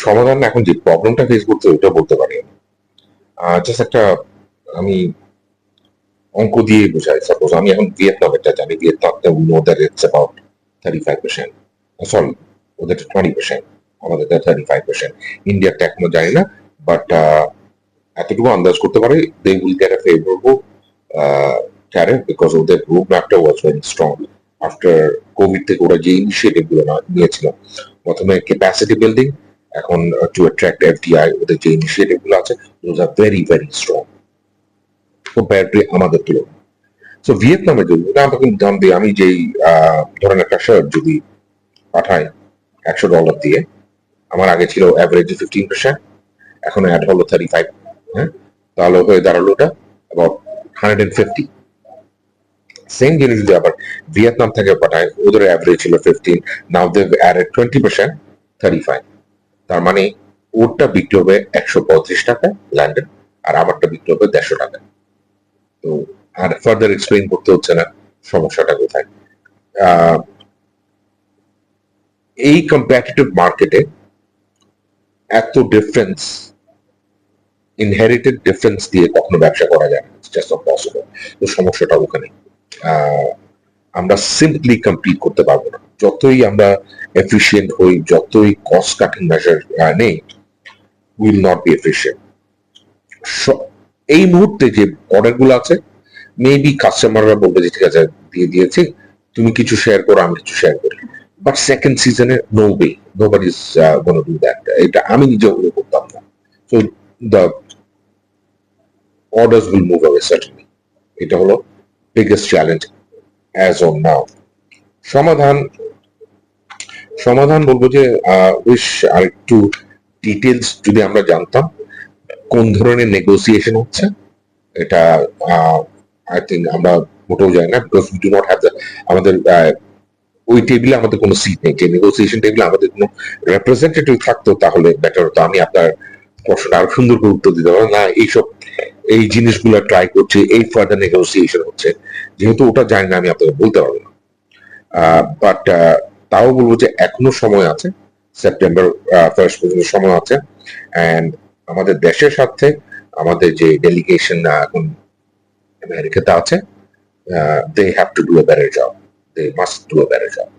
সমাধান এখন যে প্রবলেমটা ফেস করতে ওটা বলতে পারি না। জাস্ট একটা আমি অঙ্ক দিয়ে বোঝাই। সাপোজ আমি এখন ভিয়েতনামেরটা জানি, ভিয়েতনামটা we know that it's about 35%, sorry ওদের 20%, আমাদের 35%। ইন্ডিয়ারটা এখনো জানি না, বাট এতটুকু আন্দাজ করতে পারি they will get a favourable tariff because ওদের রোড ম্যাপটা was very strong. After Covid থেকে ওরা যে ইনিশিয়েটিভ গুলো নিয়েছিল, প্রথমে ক্যাপাসিটি বিল্ডিং, এখন টু অ্যাট্রাক্ট এফডিআই, ওদের যে ইনিশিয়েটিভ গুলো আছে those are very very strong compare to আমাদের তুলনায়। সো ভিয়েতনামে যদি আমাকে দাম দিয়ে আমি যেই ধরেন একটা শার্ট যদি পাঠাই $100 দিয়ে, আমার আগে ছিল অ্যাভারেজ 15%, এখন অ্যাড হলো 35, হ্যাঁ, তাহলে হয়ে দাঁড়ালো ওটা অ্যাবাউট 150। সেম জিনিস যদি আবার ভিয়েতনাম থেকে পাঠায়, ওদের অ্যাভারেজ ছিল 15, নাও দে অ্যাডেড 20%, 35। তার মানে ওরটা বিক্রি হবে 135 টাকায় লন্ডন, আর আমারটা বিক্রি হবে 150 টাকায়। তো আর ফার্দার এক্সপ্লেইন করতে হচ্ছে না সমস্যাটা কোথায়। আহ, এই কম্পিটিটিভ মার্কেটে এত ডিফারেন্স, ইনহেরিটেড ডিফারেন্স দিয়ে কখনো ব্যবসা করা যায় না, জাস্ট নট পসিবল। তো সমস্যাটা ওখানে। আহ, আমরা সিম্পলি কমপ্লিট করতে পারবো না, যতই আমরা এফিসিয়েন্ট হই, যতই কস্ট কাটিং মেজার নেই, উইল নট বি এফিসিয়েন্ট। এই মুহূর্তে যে অর্ডার গুলো আছে, মেবি কাস্টমাররা বলবে যে ঠিক আছে দিয়ে দিয়েছি, তুমি কিছু শেয়ার করো আমি কিছু শেয়ার করি, বাট সেকেন্ড সিজনে no way, nobody is gonna do that. এটা আমি নিজে অনুভব করতাম না। So the orders will move away certainly. এটা হলো biggest challenge as on now. সমাধান, সমাধান বলবো যে উইশ আর একটু ডিটেলস যদি আমরা জানতাম কোন ধরনের নেগোসিয়েশন হচ্ছে, এটা আই থিঙ্ক আমরা মোটেও জানি না, because we do not have the, আমাদের ওই টেবিলে আমাদের কোনো সিট নেই। যে নেগোসিয়েশন টেবিলে আমাদের কোনো রেপ্রেজেন্টেটিভ থাকতো তাহলে বেটার হতো। আমি আপনার প্রশ্নটা আরো সুন্দর করে উত্তর দিতে পারবো না, এইসব এই জিনিসগুলো ট্রাই করছে, এই ফার্দার নেগোসিয়েশন হচ্ছে, যেহেতু ওটা জানি না আমি আপনাকে বলতে পারবো না। বাট তাও বলবো যে এখনো সময় আছে, সেপ্টেম্বর 1 পর্যন্ত সময় আছে। অ্যান্ড আমাদের দেশের সাথে আমাদের যে ডেলিগেশন এখন আমেরিকাতে আছে, they have to do a better job, they must do a better job.